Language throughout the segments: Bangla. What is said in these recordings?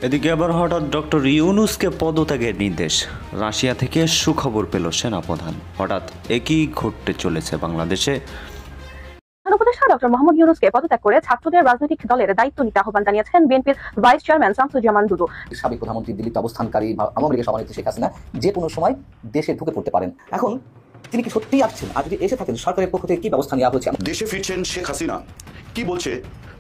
এদিকে আবার হঠাৎ ডক্টর ইউনূসকে পদত্যাগের নির্দেশ। রাশিয়া থেকে সুখবর পেল সেনাপ্রধান। হঠাৎ একই ঘটতে চলেছে বাংলাদেশে। উপদেষ্টা ডক্টর মোহাম্মদ ইউনূসকে পদত্যাগ করে ছাত্রদের রাজনৈতিক দলের দায়িত্ব নিতে আহ্বান জানিয়েছেন বিএনপির ভাইস চেয়ারম্যান শামসুজ্জামান দুদু। সাবেক প্রধানমন্ত্রী দিল্লিতে অবস্থানকারী আওয়ামী লীগের সভানেত্রী শেখ হাসিনা যে কোনো সময় দেশে ঢুকে পড়তে পারেন। এখন তিনি কি সত্যিই আসছেন? আর যদি এসে থাকেন, সরকারের পক্ষ থেকে কি ব্যবস্থা নেওয়া হয়েছে? দেশে ফিরছেন শেখ হাসিনা, কি বলছে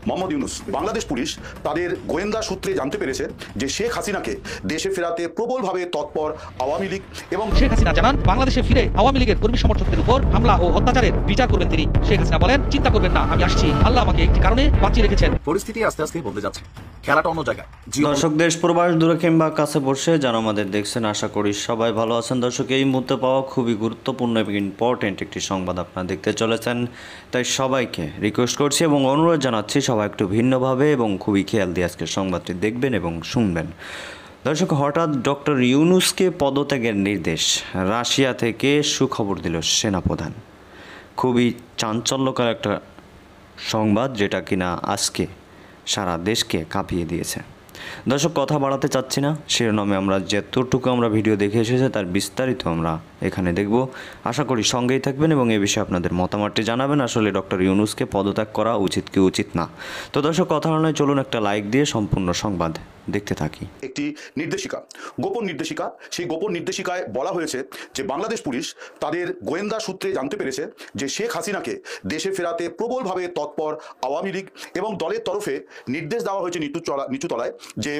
মোহাম্মদ ইউনূস? বাংলাদেশ পুলিশ তাদের গোয়েন্দা সূত্রে জানতে পেরেছে যে শেখ হাসিনাকে দেশে ফেরাতে প্রবলভাবে তৎপর আওয়ামী লীগ এবং শেখ হাসিনা জানান বাংলাদেশে ফিরে আওয়ামী লীগের কর্মী সমর্থকদের উপর হামলা ও অত্যাচারের বিচার করবেন তিনি। শেখ হাসিনা বলেন, চিন্তা করবেন না, আমি আসছি, আল্লাহ আমাকে একটি কারণে বাঁচিয়ে রেখেছেন। পরিস্থিতি আস্তে আস্তে বদলে যাচ্ছে, খেলাটা অন্য জায়গায়। দর্শক, দেশ প্রবাস দূরে কিংবা কাছে বসে যারা আমাদের দেখছেন, আশা করি সবাই ভালো আছেন। দর্শক, এই মুহূর্তে পাওয়া খুবই গুরুত্বপূর্ণ এবং ইম্পর্টেন্ট একটি সংবাদ আপনারা দেখতে চলেছেন, তাই সবাইকে রিকোয়েস্ট করছি এবং অনুরোধ জানাচ্ছি সবাই একটু ভিন্নভাবে এবং খুবই খেয়াল দিয়ে আজকের সংবাদটি দেখবেন এবং শুনবেন। দর্শক, হঠাৎ ডক্টর ইউনূসকে পদত্যাগের নির্দেশ। রাশিয়া থেকে সুখবর দিল সেনাপ্রধান। খুবই চাঞ্চল্যকর একটা সংবাদ, যেটা কিনা আজকে সারা দেশকে কাঁপিয়ে দিয়েছে। দর্শক, কথা বাড়াতে চাচ্ছি না, শিরোনামে আমরা যতটুকু আমরা ভিডিও দেখে এসেছি তার বিস্তারিত আমরা এখানে দেখব। আশা করি সঙ্গেই থাকবেন এবং এ বিষয়ে আপনাদের মতামতটি জানাবেন। আসলে ডক্টর ইউনূসকে পদত্যাগ করা উচিত কি উচিত না। তো দর্শক, কথা নয়, চলুন একটা লাইক দিয়ে সম্পূর্ণ সংবাদ দেখতে থাকি। একটি নির্দেশিকা, গোপন নির্দেশিকা, সেই গোপন নির্দেশিকায় বলা হয়েছে যে বাংলাদেশ পুলিশ তাদের গোয়েন্দা সূত্রে জানতে পেরেছে যে শেখ হাসিনাকে দেশে ফেরাতে প্রবলভাবে তৎপর আওয়ামী লীগ এবং দলের তরফে নির্দেশ দেওয়া হয়েছে নিচুতলায় যে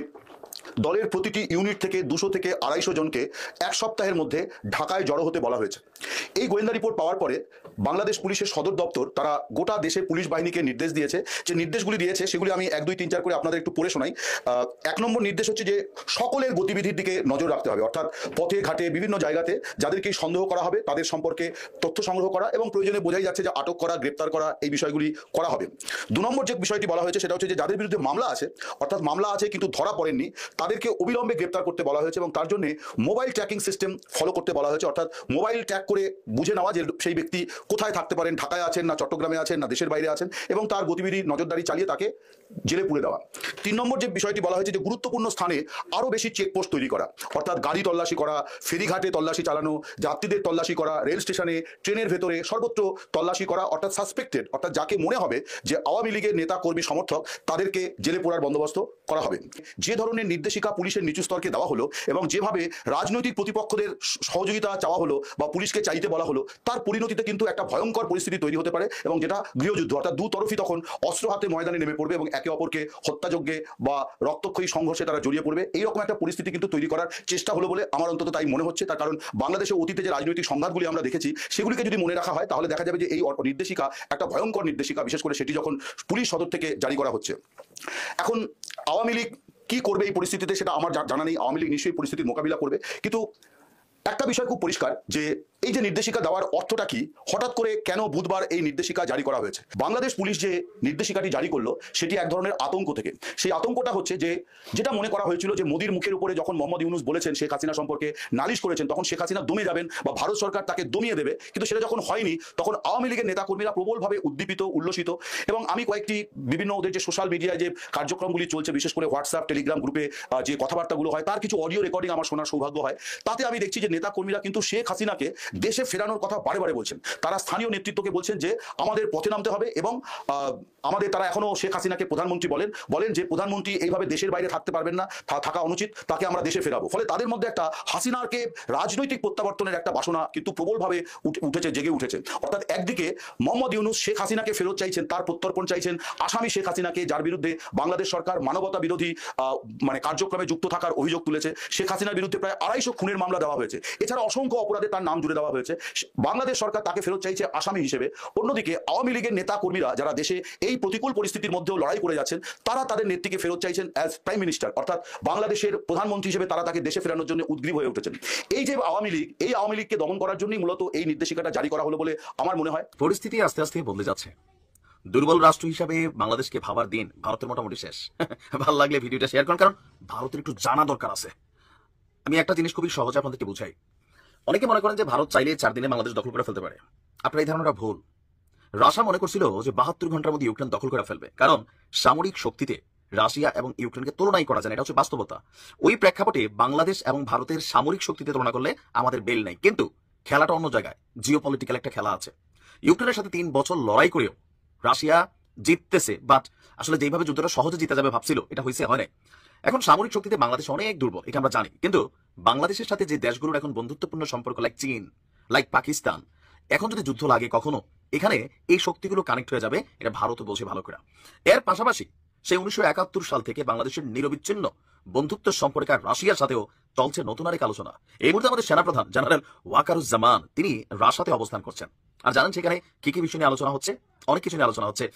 দলের প্রতিটি ইউনিট থেকে 200 থেকে 250 জনকে এক সপ্তাহের মধ্যে ঢাকায় জড়ো হতে বলা হয়েছে। এই গোয়েন্দা রিপোর্ট পাওয়ার পরে বাংলাদেশ পুলিশের সদর দপ্তর তারা গোটা দেশে পুলিশ বাহিনীকে নির্দেশ দিয়েছে। যে নির্দেশগুলি দিয়েছে সেগুলি আমি 1, 2, 3, 4 করে আপনাদের একটু পড়ে শোনাই। 1 নম্বর নির্দেশ হচ্ছে যে সকলের গতিবিধির দিকে নজর রাখতে হবে, অর্থাৎ পথে ঘাটে বিভিন্ন জায়গাতে যাদেরকে সন্দেহ করা হবে তাদের সম্পর্কে তথ্য সংগ্রহ করা এবং প্রয়োজনে বোঝাই যাচ্ছে যে আটক করা, গ্রেপ্তার করা, এই বিষয়গুলি করা হবে। 2 নম্বর যে বিষয়টি বলা হয়েছে সেটা হচ্ছে যে যাদের বিরুদ্ধে মামলা আছে, অর্থাৎ মামলা আছে কিন্তু ধরা পড়েননি, তাদেরকে অবিলম্বে গ্রেপ্তার করতে বলা হয়েছে এবং তার জন্য মোবাইল ট্র্যাকিং সিস্টেম ফলো করতে বলা হয়েছে। অর্থাৎ মোবাইল ট্র্যাক করে বুঝে নেওয়া যে সেই ব্যক্তি কোথায় থাকতে পারেন, ঢাকায় আছেন না চট্টগ্রামে আছেন না দেশের বাইরে আছেন, এবং তার গতিবিধির নজরদারি চালিয়ে তাকে জেলে পুরে দেওয়া। 3 নম্বর যে বিষয়টি বলা হয়েছে যে গুরুত্বপূর্ণ স্থানে আরও বেশি চেকপোস্ট তৈরি করা, অর্থাৎ গাড়ি তল্লাশি করা, ফেরিঘাটে তল্লাশি চালানো, যাত্রীদের তল্লাশি করা, রেল স্টেশনে, ট্রেনের ভেতরে সর্বত্র তল্লাশি করা, অর্থাৎ সাসপেক্টেড, অর্থাৎ যাকে মনে হবে যে আওয়ামী লীগের নেতা কর্মী সমর্থক, তাদেরকে জেলে পোড়ার বন্দোবস্ত করা হবে। যে ধরনের নির্দেশিকা পুলিশের নিচু স্তরকে দেওয়া হলো এবং যেভাবে রাজনৈতিক প্রতিপক্ষদের সহযোগিতা চাওয়া হলো বা পুলিশকে চাইতে বলা হলো, তার পরিণতিতে কিন্তু একটা ভয়ঙ্কর পরিস্থিতি তৈরি হতে পারে এবং যেটা গৃহযুদ্ধ, অর্থাৎ দুতরফই তখন অস্ত্র হাতে ময়দানে নেমে পড়বে এবং একে অপরকে হত্যাযজ্ঞে বা রক্তক্ষয়ী সংঘর্ষে তারা জড়িয়ে পড়বে। এইরকম একটা পরিস্থিতি কিন্তু তৈরি করার চেষ্টা হলো বলে আমার অন্তত তাই মনে হচ্ছে। তার কারণ বাংলাদেশে অতীতে যে রাজনৈতিক সংঘাতগুলি আমরা দেখেছি সেগুলিকে যদি মনে রাখা হয় তাহলে দেখা যাবে যে এই নির্দেশিকা একটা ভয়ঙ্কর নির্দেশিকা, বিশেষ করে সেটি যখন পুলিশ সদর থেকে জারি করা হচ্ছে। এখন আওয়ামী লীগ কি করবে এই পরিস্থিতিতে সেটা আমার জানা নেই। আওয়ামী লীগ নিশ্চয়ই পরিস্থিতির মোকাবিলা করবে, কিন্তু একটা বিষয় খুব পরিষ্কার যে এই যে নির্দেশিকা দেওয়ার অর্থটা কি, হঠাৎ করে কেন বুধবার এই নির্দেশিকা জারি করা হয়েছে। বাংলাদেশ পুলিশ যে নির্দেশিকাটি জারি করলো সেটি এক ধরনের আতঙ্ক থেকে। সেই আতঙ্কটা হচ্ছে যে যেটা মনে করা হয়েছিল যে মোদির মুখের উপরে যখন মোহাম্মদ ইউনূস বলেছেন শেখ হাসিনা সম্পর্কে নালিশ করেছেন, তখন শেখ হাসিনা দমে যাবেন বা ভারত সরকার তাকে দমিয়ে দেবে, কিন্তু সেটা যখন হয়নি তখন আওয়ামী লীগের নেতাকর্মীরা প্রবলভাবে উদ্দীপিত, উল্লসিত। এবং আমি কয়েকটি বিভিন্ন ওদের যে সোশ্যাল মিডিয়ায় যে কার্যক্রমগুলি চলছে, বিশেষ করে হোয়াটসঅ্যাপ, টেলিগ্রাম গ্রুপে যে কথাবার্তাগুলো হয়, তার কিছু অডিও রেকর্ডিং আমার শোনার সৌভাগ্য হয়। তাতে আমি দেখছি যে নেতাকর্মীরা কিন্তু শেখ হাসিনাকে দেশে ফেরানোর কথা বারে বারে বলছেন। তারা স্থানীয় নেতৃত্বকে বলছেন যে আমাদের পথে নামতে হবে এবং আমাদের, তারা এখনো শেখ হাসিনাকে প্রধানমন্ত্রী বলেন যে প্রধানমন্ত্রী এইভাবে দেশের বাইরে থাকতে পারবেন না, থাকা অনুচিত, তাকে আমরা দেশে ফেরাবো। ফলে তাদের মধ্যে একটা হাসিনাকে রাজনৈতিক প্রত্যাবর্তনের একটা বাসনা কিন্তু প্রবলভাবে জেগে উঠেছে। অর্থাৎ একদিকে মোহাম্মদ ইউনূস শেখ হাসিনাকে ফেরত চাইছেন, তার প্রত্যর্পণ চাইছেন, আসামি শেখ হাসিনাকে, যার বিরুদ্ধে বাংলাদেশ সরকার মানবতা বিরোধী কার্যক্রমে যুক্ত থাকার অভিযোগ তুলেছে। শেখ হাসিনার বিরুদ্ধে প্রায় 250 খুনের মামলা দেওয়া হয়েছে, এছাড়া অসংখ্য অপরাধে তার নাম জুড়ে দেওয়া হয়েছে। বাংলাদেশ সরকার তাকে ফেরত চাইছে আসামি হিসেবে। অন্যদিকে আওয়ামী লীগের নেতা কর্মীরা যারা দেশে এই প্রতিকূল পরিস্থিতির মধ্যেও লড়াই করে যাচ্ছেন, তারা তাদের নেত্রীকে ফেরত চাইছেন অ্যাজ প্রাইম মিনিস্টার, অর্থাৎ বাংলাদেশের প্রধানমন্ত্রী হিসেবে তারা তাকে দেশে ফেরানোর জন্য উদ্গ্রীব হয়ে উঠেছেন। এই যে আওয়ামী লীগ, এই আওয়ামী লীগকে দমন করার জন্যই মূলত এই নির্দেশিকাটা জারি করা হলো বলে আমার মনে হয়। পরিস্থিতি আস্তে আস্তে বদলে যাচ্ছে। দুর্বল রাষ্ট্র হিসাবে বাংলাদেশকে ভাবার দিন ভারতের মোটামুটি শেষ। ভালো লাগলে ভিডিওটা শেয়ার করুন, কারণ ভারতের একটু জানা দরকার আছে। আমি একটা জিনিস খুবই সহজে আপনাদেরকে বুঝাই। অনেকে মনে করেন যে ভারত চাইলে 4 দিনে বাংলাদেশ দখল করে ফেলতে পারে। আপনার এই ধারণাটা ভুল। রাশিয়া মনে করছিল যে 72 ঘন্টার মধ্যে ইউক্রেন দখল করে ফেলবে, কারণ সামরিক শক্তিতে রাশিয়া এবং ইউক্রেনকে তুলনাই করা যায় না, এটা হচ্ছে বাস্তবতা। ওই প্রেক্ষাপটে বাংলাদেশ এবং ভারতের সামরিক শক্তিতে তুলনা করলে আমাদের বেল নাই, কিন্তু খেলাটা অন্য জায়গায়, জিওপলিটিক্যাল একটা খেলা আছে। ইউক্রেনের সাথে 3 বছর লড়াই করেও রাশিয়া জিততেছে, বাট আসলে যেভাবে যুদ্ধটা সহজে জিতে যাবে ভাবছিল, এটা হয়েছে হয় না। এখন সামরিক শক্তিতে বাংলাদেশ অনেক দুর্বল, এটা আমরা জানি, কিন্তু বাংলাদেশের সাথে যে দেশগুলোর এখন বন্ধুত্বপূর্ণ সম্পর্ক, লাইক চীন, লাইক পাকিস্তান, এখন যদি যুদ্ধ লাগে কখনো, এখানে এই শক্তিগুলো কানেক্ট হয়ে যাবে, এটা ভারতও বলছে ভালো করে। এর পাশাপাশি সেই 1971 সাল থেকে বাংলাদেশের নিরবিচ্ছিন্ন বন্ধুত্ব সম্পর্কে রাশিয়ার সাথেও চলছে নতুন আরেক আলোচনা। এই মুহূর্তে আমাদের সেনাপ্রধান জেনারেল ওয়াকারুজ্জামান তিনি রাশিয়াতে অবস্থান করছেন। আর জানেন সেখানে কি কি বিষয় নিয়ে আলোচনা হচ্ছে? অনেক কিছু নিয়ে আলোচনা হচ্ছে।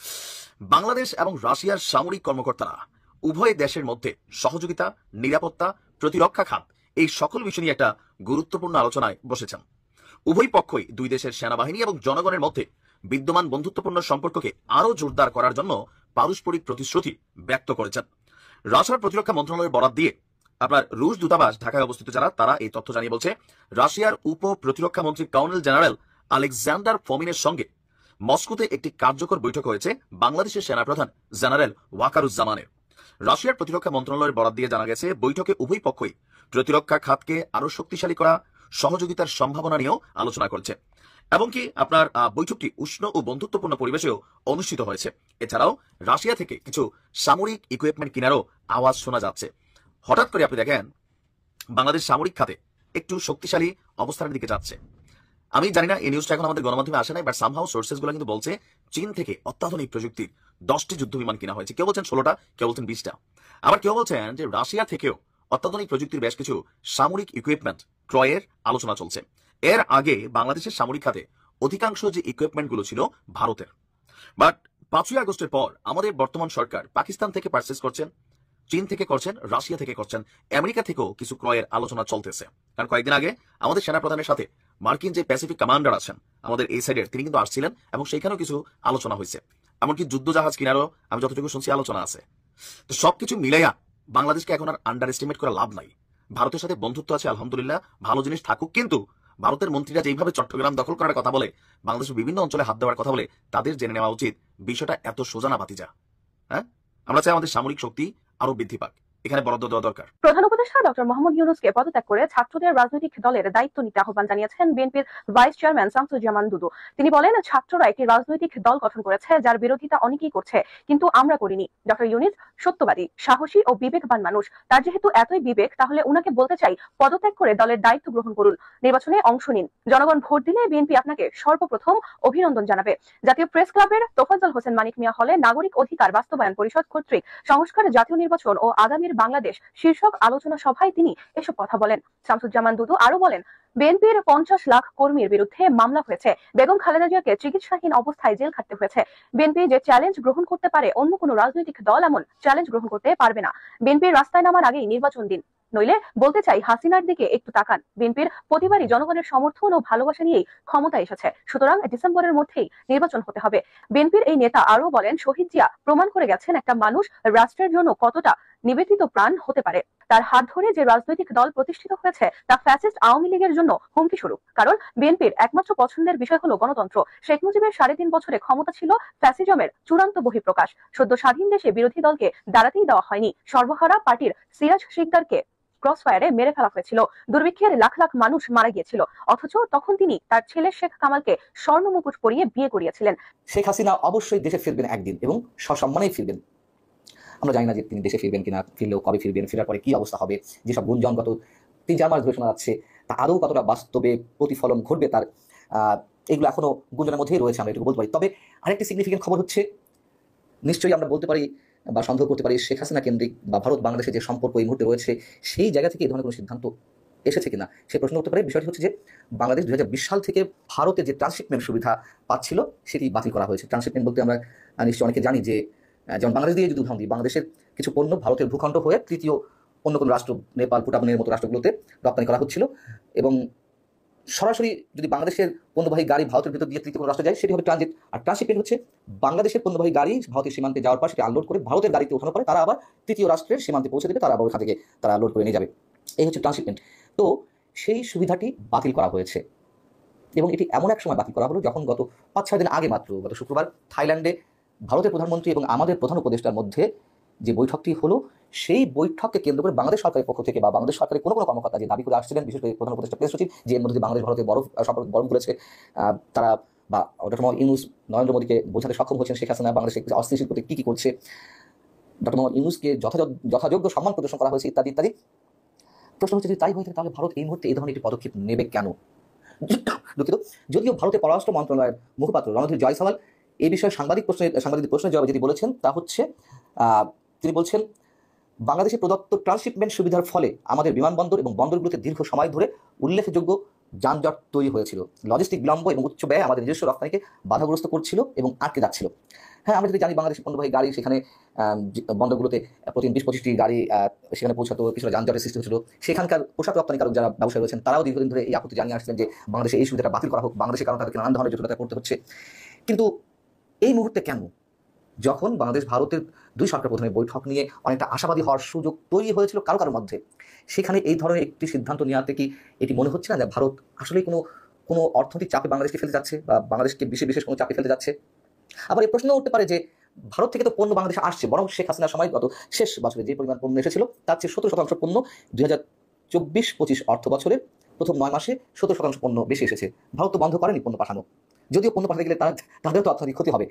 বাংলাদেশ এবং রাশিয়ার সামরিক কর্মকর্তারা উভয় দেশের মধ্যে সহযোগিতা, নিরাপত্তা, প্রতিরক্ষা খাত, এই সকল বিষয় নিয়ে একটা গুরুত্বপূর্ণ আলোচনায় বসেছেন। উভয় পক্ষই দুই দেশের সেনাবাহিনী এবং জনগণের মধ্যে বিদ্যমান বন্ধুত্বপূর্ণ সম্পর্ককে আরো জোরদার করার জন্য পারস্পরিক প্রতিশ্রুতি ব্যক্ত করেছেন। রাশিয়ার প্রতিরক্ষা মন্ত্রণালয়ের বরাত দিয়ে আপনার রুশ দূতাবাস ঢাকায় অবস্থিত যারা, তারা এই তথ্য জানিয়ে বলছে, রাশিয়ার উপ প্রতিরক্ষা মন্ত্রী কর্নেল জেনারেল আলেকজান্ডার ফোমিনের সঙ্গে মস্কোতে একটি কার্যকর বৈঠক হয়েছে বাংলাদেশের সেনাপ্রধান জেনারেল ওয়াকারুজ্জামানের। রাশিয়ার প্রতিরক্ষা মন্ত্রণালয়ের বরাত দিয়ে জানা গেছে, বৈঠকে উভয় পক্ষই প্রতিরক্ষা খাতকে আরো শক্তিশালী করা, সহযোগিতার সম্ভাবনা নিয়েও আলোচনা করছে। এমনকি আপনার বৈঠকটি উষ্ণ ও বন্ধুত্বপূর্ণ পরিবেশেও অনুষ্ঠিত হয়েছে। এছাড়াও রাশিয়া থেকে কিছু সামরিক ইকুইপমেন্ট কেনারও আওয়াজ শোনা যাচ্ছে। হঠাৎ করে আপনি দেখেন বাংলাদেশ সামরিক খাতে একটু শক্তিশালী অবস্থানের দিকে যাচ্ছে। আমি জানি না এই নিউজটা এখন আমাদের গণমাধ্যমে আসে নাই, বাট সামহাউ সোর্সেস গুলো কিন্তু বলছে চীন থেকে অত্যাধুনিক প্রযুক্তির 10টি যুদ্ধ বিমান কিনা হয়েছে। কেউ বলছেন 16টা, কেউ বলছেন 20টা, আবার কেউ বলছেন যে রাশিয়া থেকেও অত্যাধুনিক প্রযুক্তির বেশ কিছু সামরিক ইকুইপমেন্ট ক্রয়ের আলোচনা চলছে। এর আগে বাংলাদেশের সামরিক খাতে অধিকাংশ যে ইকুইপমেন্ট গুলো ছিল ভারতের, বাট 5ই আগস্টের পর আমাদের বর্তমান সরকার পাকিস্তান থেকে পারচেস করছেন, চীন থেকে করছেন, রাশিয়া থেকে করছেন, আমেরিকা থেকেও কিছু ক্রয়ের আলোচনা চলতেছে। কারণ কয়েকদিন আগে আমাদের সেনাপ্রধানের সাথে মার্কিন যে প্যাসিফিক কমান্ডার আছেন আমাদের এই সাইডের, তিনি কিন্তু আসছিলেন এবং সেখানেও কিছু আলোচনা হয়েছে। এমনকি যুদ্ধ জাহাজ কিনারও আমি যতটুকু শুনছি আলোচনা আছে। তো সবকিছু মিলাইয়া বাংলাদেশকে এখন আর আন্ডার এস্টিমেট করে লাভ নাই। ভারতের সাথে বন্ধুত্ব আছে, আলহামদুলিল্লাহ, ভালো জিনিস থাকুক, কিন্তু ভারতের মন্ত্রীরা যেভাবে চট্টগ্রাম দখল করার কথা বলে, বাংলাদেশের বিভিন্ন অঞ্চলে হাত দেওয়ার কথা বলে, তাদের জেনে নেওয়া উচিত বিষয়টা এত সোজা না ভাতিজা। হ্যাঁ, আমরা চাই আমাদের সামরিক শক্তি আরো বৃদ্ধি পাক, এখানে বরাদ্দ দেওয়া দরকার। প্রধান উপদেষ্টা ডক্টর মোহাম্মদ ইউনূসকে পদত্যাগ করে ছাত্রদের রাজনৈতিক দলের দায়িত্ব নিতে আহ্বান জানিয়েছেন বিএনপির ভাইস চেয়ারম্যান শামসুজ্জামান দুদু। তিনি বলেন, ছাত্ররা একটি রাজনৈতিক দল গঠন করেছে যার বিরোধিতা অনেকেই করছে, কিন্তু আমরা করিনি। ডক্টর ইউনূস সত্যবাদী, সাহসী ও বিবেকবান মানুষ। তার যেহেতু এতই বিবেক, তাহলে উনাকে বলতে চাই পদত্যাগ করে দলের দায়িত্ব গ্রহণ করুন, নির্বাচনে অংশ নিন। জনগণ ভোট দিলে বিএনপি আপনাকে সর্বপ্রথম অভিনন্দন জানাবে। জাতীয় প্রেস ক্লাবের তোফাজ্জল হোসেন মানিক মিয়া হলে নাগরিক অধিকার বাস্তবায়ন পরিষদ কর্তৃক সংস্কার, জাতীয় নির্বাচন ও আগামীর বাংলাদেশ শীর্ষক আলোচনা সভায় তিনি এসব কথা বলেন। শামসুজ্জামান দুদু আরো বলেন, বিএনপির 50 লাখ কর্মীর বিরুদ্ধে মামলা হয়েছে, বেগম খালেদা জিয়াকে চিকিৎসাহীন অবস্থায় জেল খাটতে হয়েছে। বিএনপি যে চ্যালেঞ্জ গ্রহণ করতে পারে, অন্য কোনো রাজনৈতিক দল এমন চ্যালেঞ্জ গ্রহণ করতে পারবে না। বিএনপির রাস্তায় নামার আগেই নির্বাচন দিন, নইলে বলতে চাই হাসিনার দিকে একটু তাকান। বিএনপির প্রতিবারই জনগণের সমর্থন ও ভালোবাসা নিয়েই ক্ষমতা এসেছে, সুতরাং ডিসেম্বরের মধ্যেই নির্বাচন হতে হবে। বিএনপির এই নেতা আরো বলেন, শহীদ জিয়া প্রমাণ করে গেছেন একটা মানুষ রাষ্ট্রের জন্য কতটা নিবেদিত প্রাণ হতে পারে। তার হাত ধরে যে রাজনৈতিক দল প্রতিষ্ঠিত হয়েছে তা ফ্যাসিস্ট আওয়ামী লীগের জন্য হুমকি স্বরূপ। কারণ বিএনপির একমাত্র পছন্দের বিষয় হলো গণতন্ত্র। শেখ মুজিবের 3.5 বছরে ক্ষমতা ছিল ফ্যাসিজমের চূড়ান্ত বহিঃপ্রকাশ। সদ্য স্বাধীন দেশে বিরোধী দলকে দাঁড়াতেই দেওয়া হয়নি। সর্বহারা পার্টির সিরাজ শিকদারকে ক্রসফায়ারে মেরে ফেলা হয়েছিল, দুর্ভিক্ষের লাখ লাখ মানুষ মারা গিয়েছিল, অথচ তখন তিনি তার ছেলে শেখ কামালকে স্বর্ণ মুকুট পরিয়ে বিয়ে করিয়েছিলেন। শেখ হাসিনা অবশ্যই দেশে ফিরবেন একদিন এবং সসম্মানেই ফিরবেন। আমরা জানি না যে তিনি দেশে ফিরবেন কিনা, ফিরলেও কবে ফিরবেন, ফেরার পরে কি অবস্থা হবে। যেসব গুঞ্জন গত 3-4 মাস ধরে শোনা যাচ্ছে, তা আদৌ কতটা বাস্তবে প্রতিফলন ঘটবে তার, এগুলো এখনো গুঞ্জনের মধ্যেই রয়েছে, আমরা এটুকু বলতে পারি। তবে আরেকটি সিগনিফিকেন্ট খবর হচ্ছে, নিশ্চয়ই আমরা বলতে পারি বা সন্দেহ করতে পারি শেখ হাসিনা কেন্দ্রিক বা ভারত বাংলাদেশের যে সম্পর্ক এই মুহূর্তে রয়েছে, সেই জায়গা থেকে এই ধরনের কোনো সিদ্ধান্ত এসেছে কিনা সে প্রশ্ন করতে পারে। বিষয়টি হচ্ছে যে বাংলাদেশ 2020 সাল থেকে ভারতের যে ট্রান্সশিপমেন্ট সুবিধা পাচ্ছিল সেটি বাতিল করা হয়েছে। ট্রান্সশিপমেন্ট বলতে আমরা নিশ্চয়ই অনেকে জানি যে, যেমন বাংলাদেশ দিয়ে যদি উদাহরণ দিই, বাংলাদেশের কিছু পণ্য ভারতের ভূখণ্ড হয়ে তৃতীয় অন্য কোনো রাষ্ট্র, নেপাল, ভুটানের মতো রাষ্ট্রগুলোতে রপ্তানি করা হচ্ছিল, এবং সরাসরি যদি বাংলাদেশের পণ্যবাহী গাড়ি ভারতের ভিতর দিয়ে তৃতীয় কোনো রাষ্ট্রে যায় সেটি হবে ট্রানজিট। আর ট্রান্সশিপমেন্ট হচ্ছে বাংলাদেশের পণ্যবাহী গাড়ি ভারতের সীমান্তে যাওয়ার পর সেটি আনলোড করে ভারতের গাড়িতে ওঠানোর পরে তারা আবার তৃতীয় রাষ্ট্রের সীমান্তে পৌঁছে দেবে, তারা আবার ওখান থেকে তারা লোড করে নিয়ে যাবে। এই হচ্ছে ট্রান্সশিপমেন্ট। তো সেই সুবিধাটি বাতিল করা হয়েছে, এবং এটি এমন এক সময় বাতিল করা হলো যখন গত 5-6 দিন আগে মাত্র, গত শুক্রবার থাইল্যান্ডে ভারতের প্রধানমন্ত্রী এবং আমাদের প্রধান উপদেষ্টার মধ্যে যে বৈঠকটি হলো, সেই বৈঠককে কেন্দ্র করে বাংলাদেশ সরকারের পক্ষ থেকে বা বাংলাদেশ সরকারের কোনো কর্মকর্তা যে দাবি করে আসছিলেন, বিশেষ করে প্রধান উপদেষ্টা প্রেস সচিব, যে এর মধ্যে বাংলাদেশ ভারতের বরফ সম্পর্ক গরম করেছে, তারা বা ডক্টর মোহাম্মদ ইউনূস নরেন্দ্র মোদীকে বোঝাতে সক্ষম হচ্ছেন শেখ হাসিনা বাংলাদেশে অস্থিতিশীল করতে কী করছে, ডক্টর মোহাম্মদ ইউনূসকে যথাযোগ্য সম্মান প্রদর্শন করা হয়েছে ইত্যাদি ইত্যাদি। প্রশ্ন হচ্ছে যে তাই হয়ে থাকে তাহলে ভারত এই মুহূর্তে এই ধরনের একটি পদক্ষেপ নেবে কেন? দুঃখিত, যদিও ভারতের পররাষ্ট্র মন্ত্রণালয়ের মুখপাত্র রণধীর জয়সওয়াল এই বিষয়ে সাংবাদিকদের প্রশ্নের জবাবে যেটি বলেছেন তা হচ্ছে, তিনি বলছেন, বাংলাদেশে প্রদত্ত ট্রান্সশিপমেন্ট সুবিধার ফলে আমাদের বিমানবন্দর এবং বন্দরগুলোতে দীর্ঘ সময় ধরে উল্লেখযোগ্য যানজট তৈরি হয়েছিল। লজিস্টিক বিলম্ব এবং উচ্চ ব্যয় আমাদের নিজস্ব রপ্তানিকে বাধাগ্রস্ত করছিল এবং আটকে যাচ্ছিল। হ্যাঁ, আমরা যদি জানি বাংলাদেশের পণ্যবাহী গাড়ি সেখানে বন্দরগুলোতে প্রতিদিন 20-25টি গাড়ি সেখানে পৌঁছাতো, কিছুটা যানজটের সৃষ্টি হচ্ছিল। সেখানকার পোশাক রপ্তানিকারক যারা ব্যবসায়ী রয়েছেন তারাও দীর্ঘদিন ধরে এই আপত্তি জানিয়ে আসছিলেন যে বাংলাদেশে এই সুবিধাটা বাতিল করা হোক, বাংলাদেশের কারণে তাদেরকে নানান ধরনের জটিলতা করতে হচ্ছে। কিন্তু এই মুহূর্তে কেন, যখন বাংলাদেশ ভারতের দুই সরকার প্রথমে বৈঠক নিয়ে অনেকটা আশাবাদী হওয়ার সুযোগ তৈরি হয়েছিল কারো মধ্যে, সেখানে এই ধরনের একটি সিদ্ধান্ত নেওয়াতে কি এটি মনে হচ্ছে না যে ভারত আসলে কোনো অর্থনৈতিক চাপে বাংলাদেশকে ফেলতে যাচ্ছে বা বাংলাদেশকে বিশেষ কোনো চাপে ফেলতে যাচ্ছে? আবার এই প্রশ্ন উঠতে পারে যে ভারত থেকে তো পণ্য বাংলাদেশে আসছে, বরং শেখ হাসিনার সময় গত শেষ বছরে যে পরিমাণ পণ্য এসেছিল তার চেয়ে 17% পণ্য 2024-25 অর্থ বছরের প্রথম 9 মাসে 17% পণ্য বেশি এসেছে। ভারত তো বন্ধ করেনি পণ্য পাঠানো, যদিও পণ্য পাঠাতে গেলে তাদের তো অর্থনৈতিক ক্ষতি হবে।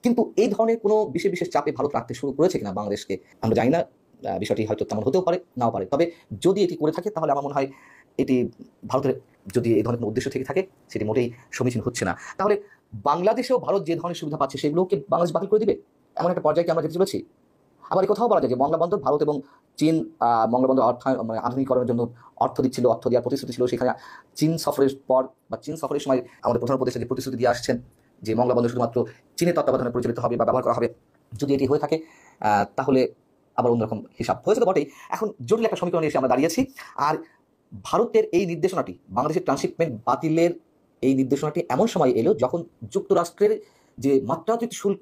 কিন্তু এই ধরনের কোনো বিশেষ চাপে ভারত রাখতে শুরু করেছে কিনা বাংলাদেশকে আমরা জানি না, বিষয়টি হয়তো তেমন হতেও পারে, নাও পারে। তবে যদি এটি করে থাকে তাহলে আমার মনে হয় এটি ভারতের যদি এই ধরনের উদ্দেশ্য থেকে থাকে সেটি মোটেই সমীচীন হচ্ছে না। তাহলে বাংলাদেশেও ভারত যে ধরনের সুবিধা পাচ্ছে সেগুলোকে বাংলাদেশ বাতিল করে দিবে, এমন একটা পর্যায়ে আমরা যেতে চলেছি? আবার এই কথাও বলা যায় যে মংলা বন্দর ভারত এবং চীন মংলা বন্দর আধুনিকরণের জন্য অর্থ দেওয়ার প্রতিশ্রুতি ছিল। সেখানে চীন সফরের পর বা চীন সফরের সময় আমাদের প্রধান উপদেষ্টা যে প্রতিশ্রুতি দিয়ে আসছেন যে মংলা বন্দর শুধুমাত্র চীনের তত্ত্বাবধানে পরিচালিত হবে বা ব্যবহার করা হবে, যদি এটি হয়ে থাকে তাহলে আবার অন্যরকম হিসাব হয়েছে তো বটেই। এখন জটিল একটা সমীকরণে এসে আমরা দাঁড়িয়েছি। আর ভারতের এই নির্দেশনাটি, বাংলাদেশের ট্রান্সশিপমেন্ট বাতিলের এই নির্দেশনাটি এমন সময় এলো যখন যুক্তরাষ্ট্রের যে মাত্রাতিরিক্ত শুল্ক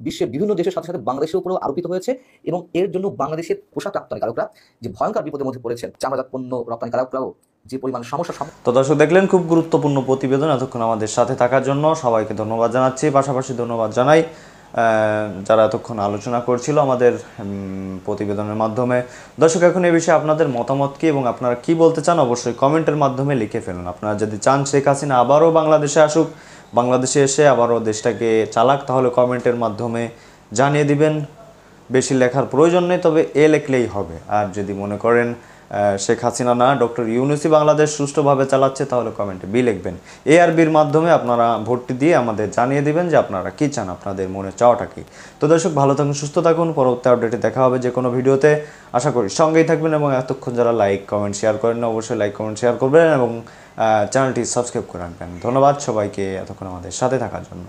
বিশ্বের বিভিন্ন দেশের সাথে সাথে বাংলাদেশের উপরেও আরোপিত হয়েছে এবং এর জন্য বাংলাদেশের পোশাক রপ্তানিকারকরা যে ভয়ঙ্কর বিপদের মধ্যে পড়েছেন, চামড়াজাত পণ্য রপ্তানিকারকরাও যে পরিমাণ সমস্যা। তো দর্শক দেখলেন খুব গুরুত্বপূর্ণ প্রতিবেদন। এতক্ষণ আমাদের সাথে থাকার জন্য সবাইকে ধন্যবাদ জানাচ্ছি। পাশাপাশি ধন্যবাদ জানাই যারা এতক্ষণ আলোচনা করছিল আমাদের প্রতিবেদনের মাধ্যমে। দর্শক, এখন এই বিষয়ে আপনাদের মতামত কি এবং আপনারা কি বলতে চান অবশ্যই কমেন্টের মাধ্যমে লিখে ফেলুন। আপনারা যদি চান শেখ হাসিনা আবারও বাংলাদেশে আসুক, বাংলাদেশে এসে আবারও দেশটাকে চালাক, তাহলে কমেন্টের মাধ্যমে জানিয়ে দিবেন। বেশি লেখার প্রয়োজন নেই, তবে এ লিখলেই হবে। আর যদি মনে করেন শেখ হাসিনা না, ডক্টর ইউনূসই বাংলাদেশ সুষ্ঠুভাবে চালাচ্ছে, তাহলে কমেন্টে বি লিখবেন। এ আর বির মাধ্যমে আপনারা ভোটটি দিয়ে আমাদের জানিয়ে দিবেন যে আপনারা কী চান, আপনাদের মনে চাওয়াটা কী। তো দর্শক, ভালো থাকুন, সুস্থ থাকুন। পরবর্তী আপডেটে দেখা হবে যে কোনো ভিডিওতে। আশা করি সঙ্গেই থাকবেন এবং এতক্ষণ যারা লাইক কমেন্ট শেয়ার করেন না, অবশ্যই লাইক কমেন্ট শেয়ার করবেন এবং চ্যানেলটি সাবস্ক্রাইব করে রাখবেন। ধন্যবাদ সবাইকে এতক্ষণ আমাদের সাথে থাকার জন্য।